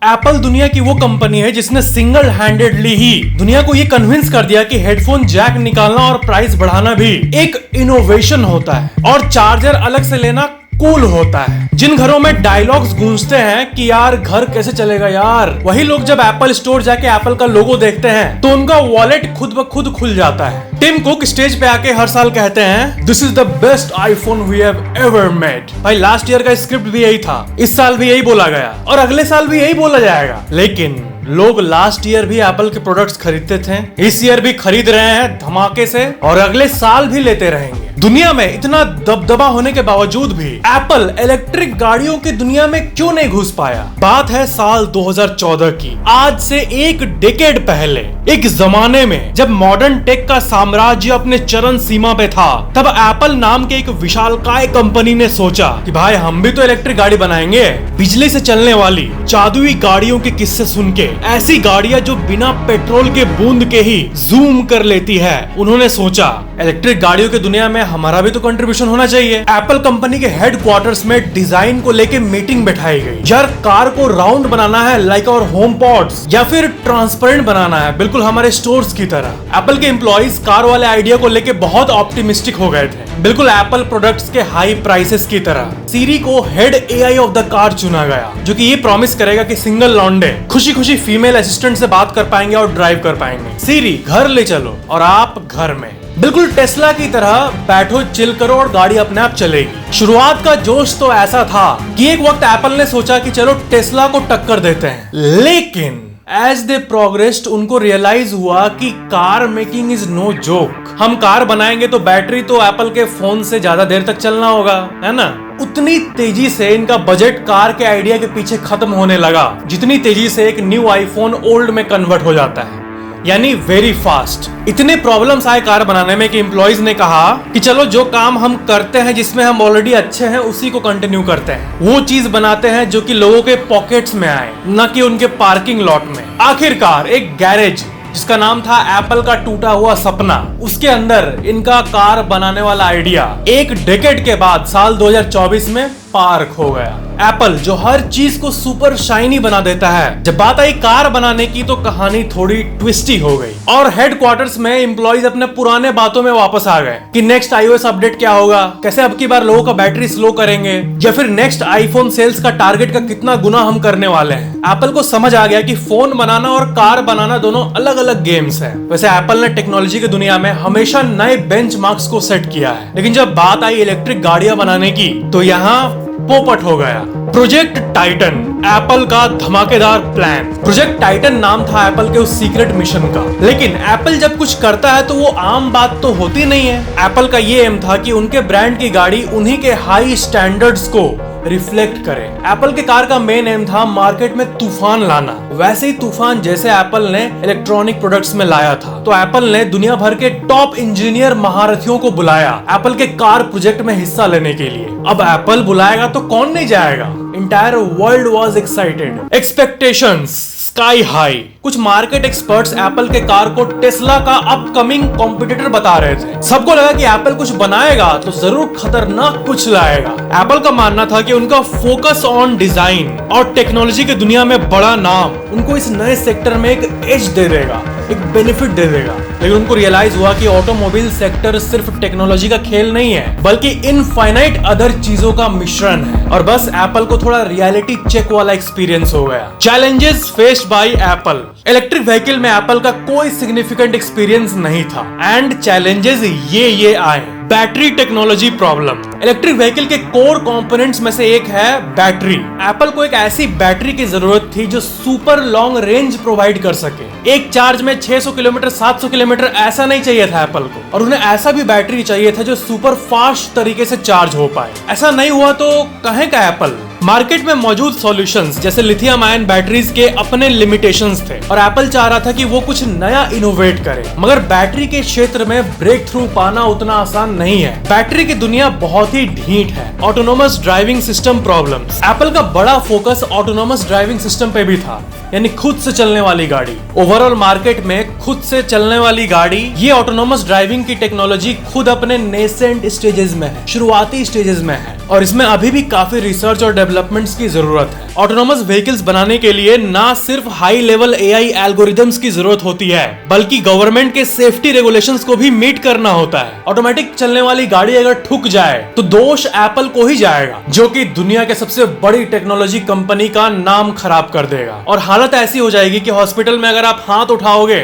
Apple दुनिया की वो कंपनी है जिसने सिंगल हैंडेडली ही दुनिया को ये कन्विंस कर दिया कि हेडफोन जैक निकालना और प्राइस बढ़ाना भी एक इनोवेशन होता है और चार्जर अलग से लेना कूल होता है। जिन घरों में डायलॉग्स गूंजते हैं कि यार घर कैसे चलेगा यार, वही लोग जब एप्पल स्टोर जाके एप्पल का लोगो देखते हैं तो उनका वॉलेट खुद ब खुद खुल जाता है। टिम कुक स्टेज पे आके हर साल कहते हैं this is the best iPhone we have ever made. भाई लास्ट ईयर का स्क्रिप्ट भी यही था, इस साल भी यही बोला गया और अगले साल भी यही बोला जाएगा। लेकिन लोग लास्ट ईयर भी एप्पल के प्रोडक्ट्स खरीदते थे, इस ईयर भी खरीद रहे हैं धमाके से और अगले साल भी लेते रहेंगे। दुनिया में इतना दबदबा होने के बावजूद भी एप्पल इलेक्ट्रिक गाड़ियों की दुनिया में क्यों नहीं घुस पाया? बात है साल 2014 की। आज से एक डेकेड पहले, एक जमाने में जब मॉडर्न टेक का साम्राज्य अपने चरम सीमा पे था, तब एप्पल नाम के एक विशालकाय कंपनी ने सोचा कि भाई हम भी तो इलेक्ट्रिक गाड़ी बनाएंगे। बिजली से चलने वाली जादुई गाड़ियों के किस्से सुन के, ऐसी गाड़ियां जो बिना पेट्रोल के बूंद के ही जूम कर लेती है, उन्होंने सोचा इलेक्ट्रिक गाड़ियों की दुनिया में हमारा भी तो कंट्रीब्यूशन होना चाहिए। एप्पल कंपनी के हेडक्वार्टर्स में डिजाइन को लेके मीटिंग बैठाई गई। यार कार को राउंड बनाना है लाइक आवर होम पॉड्स, या फिर ट्रांसपेरेंट बनाना है बिल्कुल हमारे स्टोर्स की तरह। एप्पल के एम्प्लॉइज कार वाले आइडिया को लेके बहुत ऑप्टिमिस्टिक हो गए थे, बिल्कुल एप्पल प्रोडक्ट्स के हाई प्राइसेस की तरह। सीरी को head AI of the car चुना गया, जो कि ये प्रॉमिस करेगा कि सिंगल लॉन्डे खुशी खुशी फीमेल असिस्टेंट से बात कर पाएंगे और ड्राइव कर पाएंगे। सीरी घर ले चलो और आप घर में, बिल्कुल टेस्ला की तरह बैठो चिल करो और गाड़ी अपने आप चलेगी। शुरुआत का जोश तो ऐसा था कि एक वक्त एप्पल ने सोचा कि चलो टेस्ला को टक्कर देते हैं, लेकिन एज दे प्रोग्रेस्ड उनको रियलाइज हुआ कि car making is no joke. हम कार बनाएंगे तो बैटरी तो एप्पल के फोन से ज्यादा देर तक चलना होगा, है ना? उतनी तेजी से इनका बजट कार के आइडिया के पीछे खत्म होने लगा जितनी तेजी से एक न्यू आईफोन ओल्ड में कन्वर्ट हो जाता है, यानी वेरी फास्ट। इतने प्रॉब्लम्स आए कार बनाने में कि एम्प्लॉइज ने कहा कि चलो जो काम हम करते हैं जिसमें हम ऑलरेडी अच्छे हैं उसी को कंटिन्यू करते हैं, वो चीज बनाते हैं जो कि लोगों के पॉकेट्स में आए, न कि उनके पार्किंग लॉट में। आखिरकार एक गैरेज जिसका नाम था एप्पल का टूटा हुआ सपना, उसके अंदर इनका कार बनाने वाला आइडिया एक डेकेड के बाद साल 2024 में पार्क हो गया। एप्पल जो हर चीज को सुपर शाइनी बना देता है, जब बात आई कार बनाने की तो कहानी थोड़ी ट्विस्टी हो गई और हेडक्वार्टर्स में एम्प्लॉइज अपने पुराने बातों में वापस आ गए कि नेक्स्ट iOS अपडेट क्या होगा, कैसे अब की बार लोगों का बैटरी स्लो करेंगे, या फिर नेक्स्ट आईफोन सेल्स का टारगेट का कितना गुना हम करने वाले हैं। एप्पल को समझ आ गया कि फोन बनाना और कार बनाना दोनों अलग अलग गेम्स है। वैसे एप्पल ने टेक्नोलॉजी की दुनिया में हमेशा नए बेंचमार्क्स को सेट किया है, लेकिन जब बात आई इलेक्ट्रिक गाड़ियां बनाने की तो यहाँ पोपट हो गया। प्रोजेक्ट टाइटन, एप्पल का धमाकेदार प्लान। प्रोजेक्ट टाइटन नाम था एप्पल के उस सीक्रेट मिशन का, लेकिन एप्पल जब कुछ करता है तो वो आम बात तो होती नहीं है। एप्पल का ये एम था कि उनके ब्रांड की गाड़ी उन्हीं के हाई स्टैंडर्ड्स को रिफ्लेक्ट करे। एप्पल के कार का मेन एम था मार्केट में तूफान लाना, वैसे ही तूफान जैसे एप्पल ने इलेक्ट्रॉनिक प्रोडक्ट्स में लाया था। तो एप्पल ने दुनिया भर के टॉप इंजीनियर महारथियों को बुलाया एप्पल के कार प्रोजेक्ट में हिस्सा लेने के लिए। अब एप्पल बुलाएगा तो कौन नहीं जाएगा? Entire world was excited, expectations sky high. कुछ मार्केट एक्सपर्ट्स एप्पल के कार को टेस्ला का अपकमिंग कॉम्पिटिटर बता रहे थे। सबको लगा कि एप्पल कुछ बनाएगा तो जरूर खतरनाक कुछ लाएगा। एप्पल का मानना था कि उनका फोकस ऑन डिजाइन और टेक्नोलॉजी की दुनिया में बड़ा नाम उनको इस नए सेक्टर में एक एज दे देगा, एक बेनिफिट दे देगा। लेकिन उनको रियलाइज हुआ कि ऑटोमोबाइल सेक्टर सिर्फ टेक्नोलॉजी का खेल नहीं है, बल्कि इनफाइनाइट अदर चीजों का मिश्रण है। और बस एप्पल को थोड़ा रियलिटी चेक वाला एक्सपीरियंस हो गया। Challenges faced by Apple. Electric vehicle में एप्पल का कोई सिग्निफिकेंट एक्सपीरियंस नहीं था एंड चैलेंजेस ये आए। Battery technology problem. Electric vehicle के कोर कंपोनेंट्स में से एक है बैटरी। एप्पल को एक ऐसी बैटरी की जरूरत थी जो सुपर लॉन्ग रेंज प्रोवाइड कर सके। एक चार्ज में 600 किलोमीटर 700 किलोमीटर ऐसा नहीं चाहिए था एप्पल को, और उन्हें ऐसा भी बैटरी चाहिए था जो सुपर फास्ट तरीके से चार्ज हो पाए। ऐसा नहीं हुआ तो कहेगा एप्पल। मार्केट में मौजूद सॉल्यूशंस जैसे लिथियम आयन बैटरीज के अपने लिमिटेशंस थे और एप्पल चाह रहा था कि वो कुछ नया इनोवेट करे, मगर बैटरी के क्षेत्र में ब्रेक थ्रू पाना उतना आसान नहीं है। बैटरी की दुनिया बहुत ही ढीठ है। Autonomous driving system problems. Apple का बड़ा फोकस ऑटोनोमस ड्राइविंग सिस्टम पे भी था, यानी खुद से चलने वाली गाड़ी। ओवरऑल मार्केट में खुद से चलने वाली गाड़ी, ये ऑटोनोमस ड्राइविंग की टेक्नोलॉजी खुद अपने नेसेंट स्टेजेस में है, शुरुआती स्टेजेस में है और इसमें अभी भी काफी रिसर्च और डेवलपमेंट्स की जरूरत है। ऑटोनोमस व्हीकल्स बनाने के लिए ना सिर्फ हाई लेवल एआई एल्गोरिदम्स की जरूरत होती है, बल्कि गवर्नमेंट के सेफ्टी रेगुलेशंस को भी मीट करना होता है। ऑटोमेटिक चलने वाली गाड़ी अगर ठुक जाए तो दोष एप्पल को ही जाएगा, जो कि दुनिया के सबसे बड़ी टेक्नोलॉजी कंपनी का नाम खराब कर देगा। और हालत ऐसी हो जाएगी कि हॉस्पिटल में अगर आप हाथ उठाओगे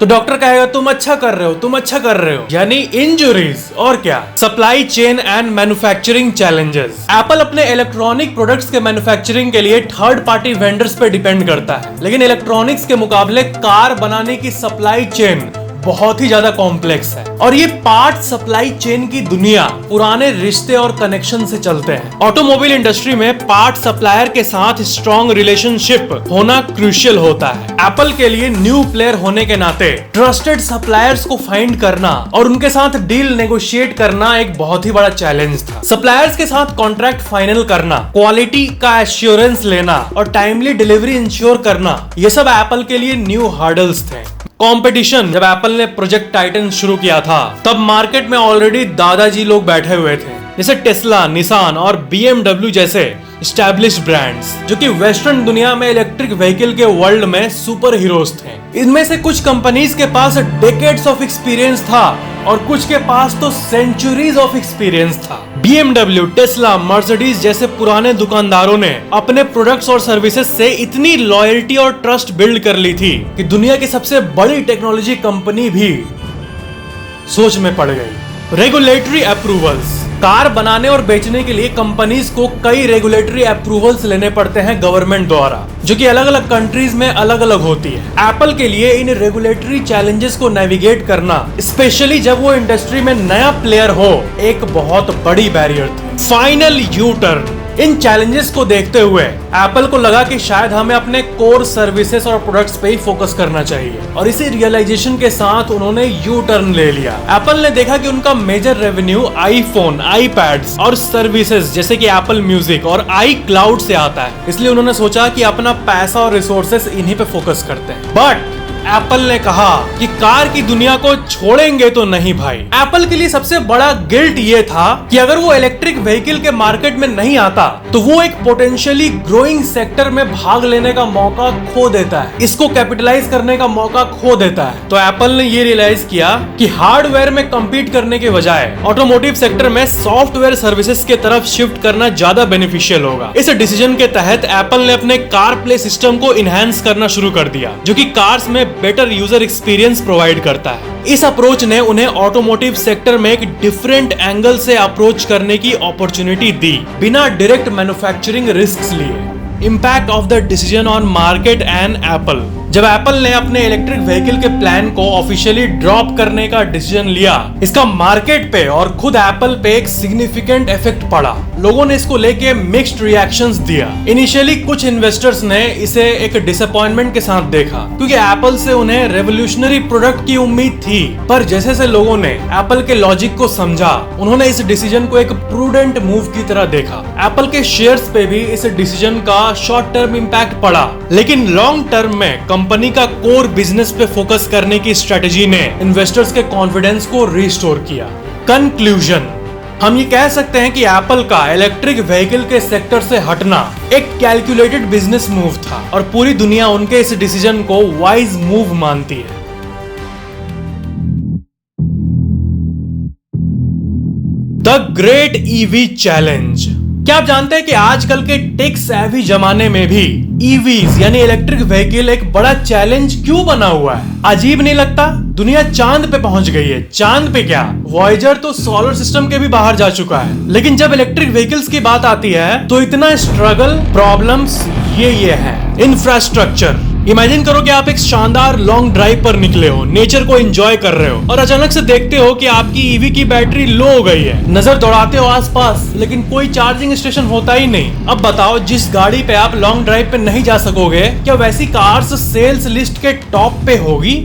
तो डॉक्टर कहेगा तुम अच्छा कर रहे हो, तुम अच्छा कर रहे हो, यानी इंजुरीज। और क्या, supply chain and manufacturing challenges. Apple अपने इलेक्ट्रॉनिक प्रोडक्ट्स के मैन्युफैक्चरिंग के लिए थर्ड पार्टी वेंडर्स पे डिपेंड करता है, लेकिन इलेक्ट्रॉनिक्स के मुकाबले कार बनाने की सप्लाई चेन बहुत ही ज्यादा कॉम्प्लेक्स है और ये पार्ट सप्लाई चेन की दुनिया पुराने रिश्ते और कनेक्शन से चलते हैं। ऑटोमोबाइल इंडस्ट्री में पार्ट सप्लायर के साथ स्ट्रॉन्ग रिलेशनशिप होना क्रूशियल होता है। एप्पल के लिए न्यू प्लेयर होने के नाते ट्रस्टेड सप्लायर्स को फाइंड करना और उनके साथ डील नेगोशिएट करना एक बहुत ही बड़ा चैलेंज था। सप्लायर्स के साथ कॉन्ट्रैक्ट फाइनल करना, क्वालिटी का एश्योरेंस लेना और टाइमली डिलीवरी इंश्योर करना, ये सब एप्पल के लिए न्यू हर्डल्स थे। कंपटीशन, जब एप्पल ने प्रोजेक्ट टाइटन शुरू किया था तब मार्केट में ऑलरेडी दादाजी लोग बैठे हुए थे, जैसे टेस्ला, निसान और BMW जैसे एस्टैब्लिश्ड ब्रांड्स, जो कि वेस्टर्न दुनिया में इलेक्ट्रिक व्हीकल के वर्ल्ड में सुपर हीरोज थे। इनमें से कुछ कंपनीज के पास डेकेड्स ऑफ एक्सपीरियंस था और कुछ के पास तो सेंचुरीज ऑफ एक्सपीरियंस था। BMW, टेस्ला, मर्सिडीज जैसे पुराने दुकानदारों ने अपने प्रोडक्ट्स और सर्विसेज से इतनी लॉयल्टी और ट्रस्ट बिल्ड कर ली थी कि दुनिया की सबसे बड़ी टेक्नोलॉजी कंपनी भी सोच में पड़ गई। रेगुलेटरी अप्रूवल्स, कार बनाने और बेचने के लिए कंपनीज को कई रेगुलेटरी अप्रूवल्स लेने पड़ते हैं गवर्नमेंट द्वारा, जो कि अलग अलग कंट्रीज में अलग अलग होती है। एप्पल के लिए इन रेगुलेटरी चैलेंजेस को नेविगेट करना, स्पेशली जब वो इंडस्ट्री में नया प्लेयर हो, एक बहुत बड़ी बैरियर थी। फाइनल यू टर्न, इन चैलेंजेस को देखते हुए एप्पल को लगा कि शायद हमें अपने कोर सर्विसेज और प्रोडक्ट्स पे ही फोकस करना चाहिए और इसी रियलाइजेशन के साथ उन्होंने यू टर्न ले लिया। एप्पल ने देखा कि उनका मेजर रेवेन्यू आईफोन, आईपैड्स और सर्विसेज जैसे कि एप्पल म्यूजिक और आई क्लाउड से आता है, इसलिए उन्होंने सोचा कि अपना पैसा और रिसोर्सेस इन्हीं पे फोकस करते हैं। बट एप्पल ने कहा कि कार की दुनिया को छोड़ेंगे तो नहीं भाई। एप्पल के लिए सबसे बड़ा गिल्ट ये था कि अगर वो इलेक्ट्रिक व्हीकल के मार्केट में नहीं आता तो वो एक पोटेंशियली ग्रोइंग सेक्टर में भाग लेने का मौका खो देता है, इसको कैपिटलाइज करने का मौका खो देता है। तो एप्पल ने ये रियलाइज किया कि हार्डवेयर में कम्पीट करने के बजाय ऑटोमोटिव सेक्टर में सॉफ्टवेयर सर्विसेज के तरफ शिफ्ट करना ज्यादा बेनिफिशियल होगा। इस डिसीजन के तहत एप्पल ने अपने कार प्ले सिस्टम को इनहैंस करना शुरू कर दिया, जो कि कार्स में बेटर यूजर एक्सपीरियंस प्रोवाइड करता है। इस अप्रोच ने उन्हें ऑटोमोटिव सेक्टर में एक डिफरेंट एंगल से अप्रोच करने की अपॉर्चुनिटी दी, बिना डायरेक्ट मैन्युफैक्चरिंग रिस्क्स लिए। Impact of the decision on market and Apple, जब एप्पल ने अपने इलेक्ट्रिक व्हीकल के प्लान को ऑफिशियली ड्रॉप करने का डिसीजन लिया, इसका मार्केट पे और खुद एप्पल पे एक सिग्निफिकेंट इफेक्ट पड़ा। लोगों ने इसको लेके मिक्स्ड रिएक्शंस दिया। इनिशियली कुछ इन्वेस्टर्स ने इसे एक डिसअपॉइंटमेंट के साथ देखा, क्योंकि एप्पल से उन्हें रेवोल्यूशनरी प्रोडक्ट की उम्मीद थी। पर जैसे जैसे लोगों ने एप्पल के लॉजिक को समझा, उन्होंने इस डिसीजन को एक प्रूडेंट मूव की तरह देखा। एप्पल के शेयर्स पे भी इस डिसीजन का शॉर्ट टर्म इम्पैक्ट पड़ा, लेकिन लॉन्ग टर्म में कंपनी का कोर बिजनेस पे फोकस करने की स्ट्रेटजी ने इन्वेस्टर्स के कॉन्फिडेंस को रिस्टोर किया। कंक्लूजन, हम ये कह सकते हैं कि एप्पल का इलेक्ट्रिक व्हीकल के सेक्टर से हटना एक कैलकुलेटेड बिजनेस मूव था और पूरी दुनिया उनके इस डिसीजन को वाइज मूव मानती है। The great EV challenge. क्या आप जानते हैं कि आजकल के टेक सेवी जमाने में भी ईवीज यानी इलेक्ट्रिक व्हीकल एक बड़ा चैलेंज क्यों बना हुआ है? अजीब नहीं लगता? दुनिया चांद पे पहुंच गई है। चांद पे क्या, वॉयेजर तो सोलर सिस्टम के भी बाहर जा चुका है। लेकिन जब इलेक्ट्रिक व्हीकल्स की बात आती है तो इतना स्ट्रगल, प्रॉब्लम्स ये हैं। इंफ्रास्ट्रक्चर, इमेजिन करो कि आप एक शानदार लॉन्ग ड्राइव पर निकले हो, नेचर को एंजॉय कर रहे हो और अचानक से देखते हो कि आपकी ईवी की बैटरी लो हो गई है। नजर दौड़ाते हो आसपास, लेकिन कोई चार्जिंग स्टेशन होता ही नहीं। अब बताओ, जिस गाड़ी पे आप लॉन्ग ड्राइव पे नहीं जा सकोगे, क्या वैसी कार्स सेल्स लिस्ट के टॉप पे होगी?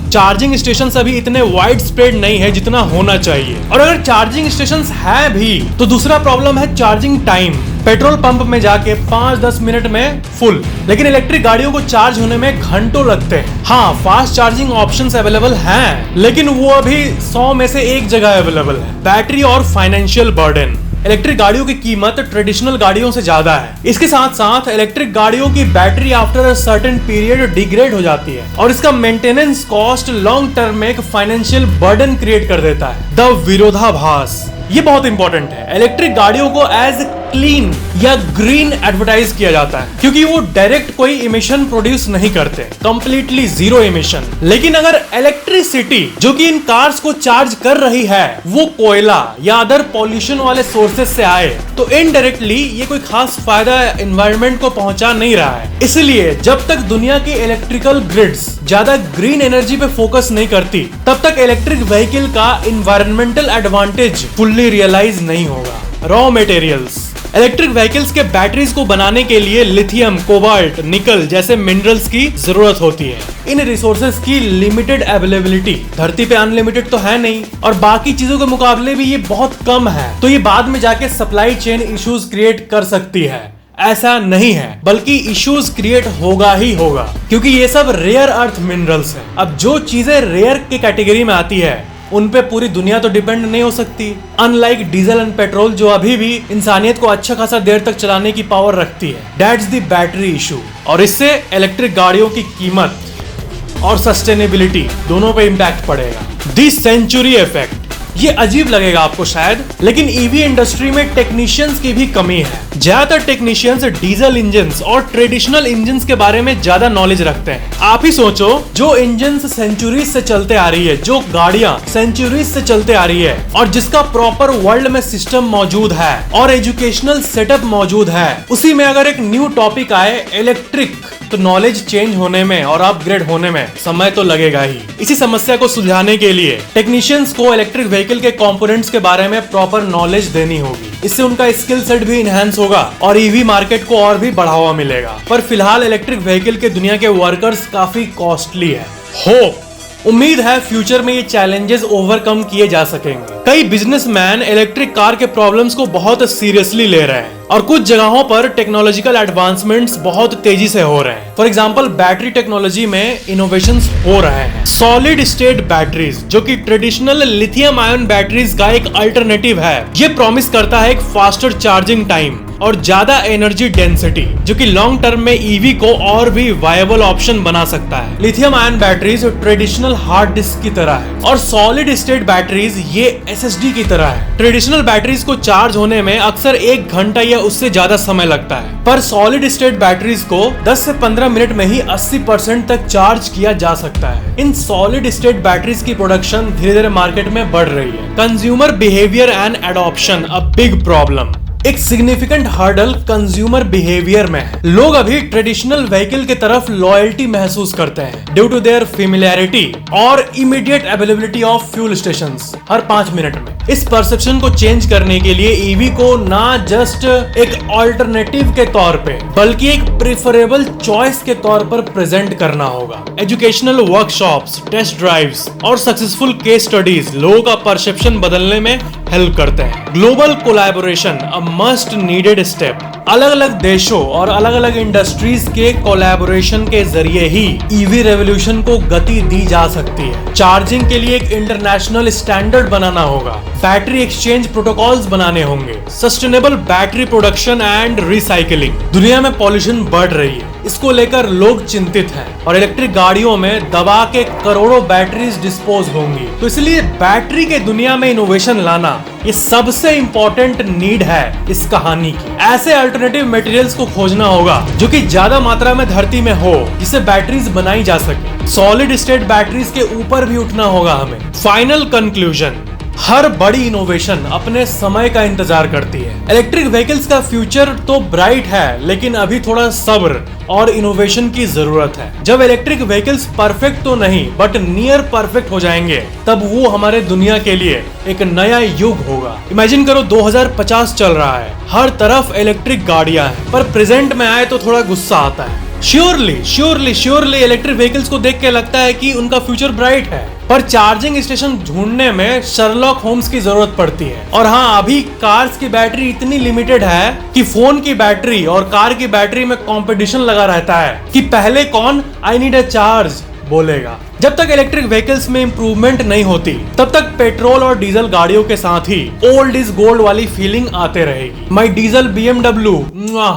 चार्जिंग स्टेशन अभी इतने वाइड स्प्रेड नहीं है जितना होना चाहिए, और अगर चार्जिंग स्टेशन है भी तो दूसरा प्रॉब्लम है चार्जिंग टाइम। पेट्रोल पंप में जाके 5-10 मिनट में फुल। लेकिन इलेक्ट्रिक गाड़ियों को चार्ज होने में घंटों लगते हैं। हाँ, फास्ट चार्जिंग ऑप्शंस अवेलेबल हैं, लेकिन वो अभी 100 में से एक जगह अवेलेबल है। बैटरी और फाइनेंशियल बर्डन, इलेक्ट्रिक गाड़ियों की कीमत ट्रेडिशनल गाड़ियों से ज्यादा है। इसके साथ साथ इलेक्ट्रिक गाड़ियों की battery after a certain period degrade हो जाती है और इसका मेंटेनेंस कॉस्ट लॉन्ग टर्म में एक फाइनेंशियल बर्डन क्रिएट कर देता है। द विरोधाभास, ये बहुत इंपॉर्टेंट है। इलेक्ट्रिक गाड़ियों को एज क्लीन या ग्रीन एडवर्टाइज किया जाता है क्योंकि वो डायरेक्ट कोई इमिशन प्रोड्यूस नहीं करते, कंप्लीटली जीरो इमिशन। लेकिन अगर इलेक्ट्रिसिटी जो कि इन कार्स को चार्ज कर रही है वो कोयला या अदर पॉल्यूशन वाले सोर्सेस से आए तो इनडायरेक्टली ये कोई खास फायदा एनवायरनमेंट को पहुंचा नहीं रहा है। इसलिए जब तक दुनिया की इलेक्ट्रिकल ग्रिड्स ज्यादा ग्रीन एनर्जी पे फोकस नहीं करती तब तक इलेक्ट्रिक व्हीकल का इन्वायरमेंटल एडवांटेज फुल्ली रियलाइज नहीं होगा। रॉ मटेरियल्स, इलेक्ट्रिक व्हीकल्स के बैटरीज को बनाने के लिए लिथियम, कोबाल्ट, निकल जैसे मिनरल्स की जरूरत होती है। इन रिसोर्सेज की लिमिटेड अवेलेबिलिटी, धरती पे अनलिमिटेड तो है नहीं और बाकी चीजों के मुकाबले भी ये बहुत कम है, तो ये बाद में जाके सप्लाई चेन इश्यूज क्रिएट कर सकती है। ऐसा नहीं है, बल्कि इश्यूज क्रिएट होगा ही होगा क्योंकि ये सब रेयर अर्थ मिनरल्स हैं। अब जो चीजें रेयर की कैटेगरी में आती है उन पे पूरी दुनिया तो डिपेंड नहीं हो सकती। अनलाइक डीजल एंड पेट्रोल जो अभी भी इंसानियत को अच्छा खासा देर तक चलाने की पावर रखती है। दैट्स द बैटरी इशू और इससे इलेक्ट्रिक गाड़ियों की कीमत और सस्टेनेबिलिटी दोनों पे इम्पैक्ट पड़ेगा। द सेंचुरी इफेक्ट, ये अजीब लगेगा आपको शायद, लेकिन ईवी इंडस्ट्री में टेक्नीशियंस की भी कमी है। ज्यादातर टेक्नीशियंस डीजल इंजन्स और ट्रेडिशनल इंजन्स के बारे में ज्यादा नॉलेज रखते हैं। आप ही सोचो, जो इंजन्स सेंचुरीज से चलते आ रही है, जो गाड़ियां सेंचुरीज से चलते आ रही है और जिसका प्रॉपर वर्ल्ड में सिस्टम मौजूद है और एजुकेशनल सेटअप मौजूद है, उसी में अगर एक न्यू टॉपिक आए इलेक्ट्रिक, तो नॉलेज चेंज होने में और अपग्रेड होने में समय तो लगेगा ही। इसी समस्या को सुलझाने के लिए टेक्नीशियंस को इलेक्ट्रिक व्हीकल के कंपोनेंट्स के बारे में प्रॉपर नॉलेज देनी होगी। इससे उनका स्किल सेट भी इनहेंस होगा और ईवी मार्केट को और भी बढ़ावा मिलेगा। पर फिलहाल इलेक्ट्रिक व्हीकल के दुनिया के वर्कर्स काफी कॉस्टली है। होप, उम्मीद है फ्यूचर में ये चैलेंजेस ओवरकम किए जा सकेंगे। कई बिजनेसमैन इलेक्ट्रिक कार के प्रॉब्लम्स को बहुत सीरियसली ले रहे हैं और कुछ जगहों पर टेक्नोलॉजिकल एडवांसमेंट्स बहुत तेजी से हो रहे हैं। फॉर एग्जांपल बैटरी टेक्नोलॉजी में इनोवेशंस हो रहे हैं। सॉलिड स्टेट बैटरीज जो कि ट्रेडिशनल लिथियम आयन बैटरीज का एक अल्टरनेटिव है, ये प्रॉमिस करता है एक फास्टर चार्जिंग टाइम और ज्यादा एनर्जी डेंसिटी जो कि लॉन्ग टर्म में ईवी को और भी वायबल ऑप्शन बना सकता है। Lithium ion batteries traditional hard disk की तरह है और सॉलिड स्टेट बैटरीज ये एसएसडी की तरह है। ट्रेडिशनल बैटरीज को चार्ज होने में अक्सर 1 घंटा या उससे ज्यादा समय लगता है, पर सॉलिड स्टेट बैटरीज को 10 से 15 मिनट में ही 80% तक चार्ज किया जा सकता है। इन सॉलिड स्टेट बैटरीज की प्रोडक्शन धीरे धीरे मार्केट में बढ़ रही है। Consumer behaviour and adoption a big problem, एक सिग्निफिकेंट हर्डल कंज्यूमर बिहेवियर में है। लोग अभी ट्रेडिशनल व्हीकल की तरफ लॉयल्टी महसूस करते हैं ड्यू टू देयर फेमिलियरिटी और immediate availability of fuel stations her 5 minute में। इस परसेप्शन को चेंज करने के लिए ईवी को ना जस्ट एक ऑल्टरनेटिव के तौर पे बल्कि एक प्रेफरेबल चॉइस के तौर पर प्रेजेंट करना होगा। एजुकेशनल वर्कशॉप्स, टेस्ट ड्राइव्स और सक्सेसफुल केस स्टडीज लोगों का परसेप्शन बदलने में हेल्प करते हैं। Global collaboration a must needed step, अलग अलग देशों और अलग अलग इंडस्ट्रीज के कोलैबोरेशन के जरिए ही ईवी रेवोल्यूशन को गति दी जा सकती है। चार्जिंग के लिए एक इंटरनेशनल स्टैंडर्ड बनाना होगा, बैटरी एक्सचेंज प्रोटोकॉल्स बनाने होंगे, sustainable battery production and recycling. दुनिया में पॉल्यूशन बढ़ रही है, इसको लेकर लोग चिंतित हैं और इलेक्ट्रिक गाड़ियों में दबा के करोड़ों बैटरीज डिस्पोज होंगी। तो इसलिए बैटरी के दुनिया में इनोवेशन लाना ये सबसे इंपॉर्टेंट नीड है इस कहानी की। ऐसे अल्टरनेटिव मटेरियल्स को खोजना होगा जो कि ज्यादा मात्रा में धरती में हो, जिससे बैटरीज बनाई जा सके। सॉलिड स्टेट बैटरीज के ऊपर भी उठना होगा हमें। फाइनल कंक्लूजन, हर बड़ी इनोवेशन अपने समय का इंतजार करती है। इलेक्ट्रिक व्हीकल्स का फ्यूचर तो ब्राइट है, लेकिन अभी थोड़ा सब्र और इनोवेशन की जरूरत है। जब इलेक्ट्रिक व्हीकल्स परफेक्ट तो नहीं बट नियर परफेक्ट हो जाएंगे, तब वो हमारे दुनिया के लिए एक नया युग होगा। इमेजिन करो 2050 चल रहा है, हर तरफ इलेक्ट्रिक गाड़ियां हैं, पर प्रेजेंट में आए तो थोड़ा गुस्सा आता है। श्योरली इलेक्ट्रिक व्हीकल्स को देख के लगता है कि उनका फ्यूचर ब्राइट है, पर चार्जिंग स्टेशन ढूंढने में शर्लॉक होम्स की जरूरत पड़ती है। और हाँ, अभी कार्स की बैटरी इतनी लिमिटेड है कि फोन की बैटरी और कार की बैटरी में कंपटीशन लगा रहता है कि पहले कौन आई नीड अ चार्ज बोलेगा। जब तक इलेक्ट्रिक व्हीकल्स में इंप्रूवमेंट नहीं होती, तब तक पेट्रोल और डीजल गाड़ियों के साथ ही ओल्ड इज गोल्ड वाली फीलिंग आते रहेगी। माई डीजल BMW।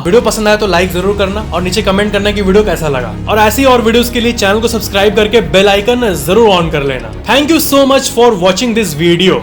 वीडियो पसंद आया तो लाइक जरूर करना और नीचे कमेंट करना कि वीडियो कैसा लगा, और ऐसी और वीडियोस के लिए चैनल को सब्सक्राइब करके बेल आइकन जरूर ऑन कर लेना। Thank you so much for watching this video.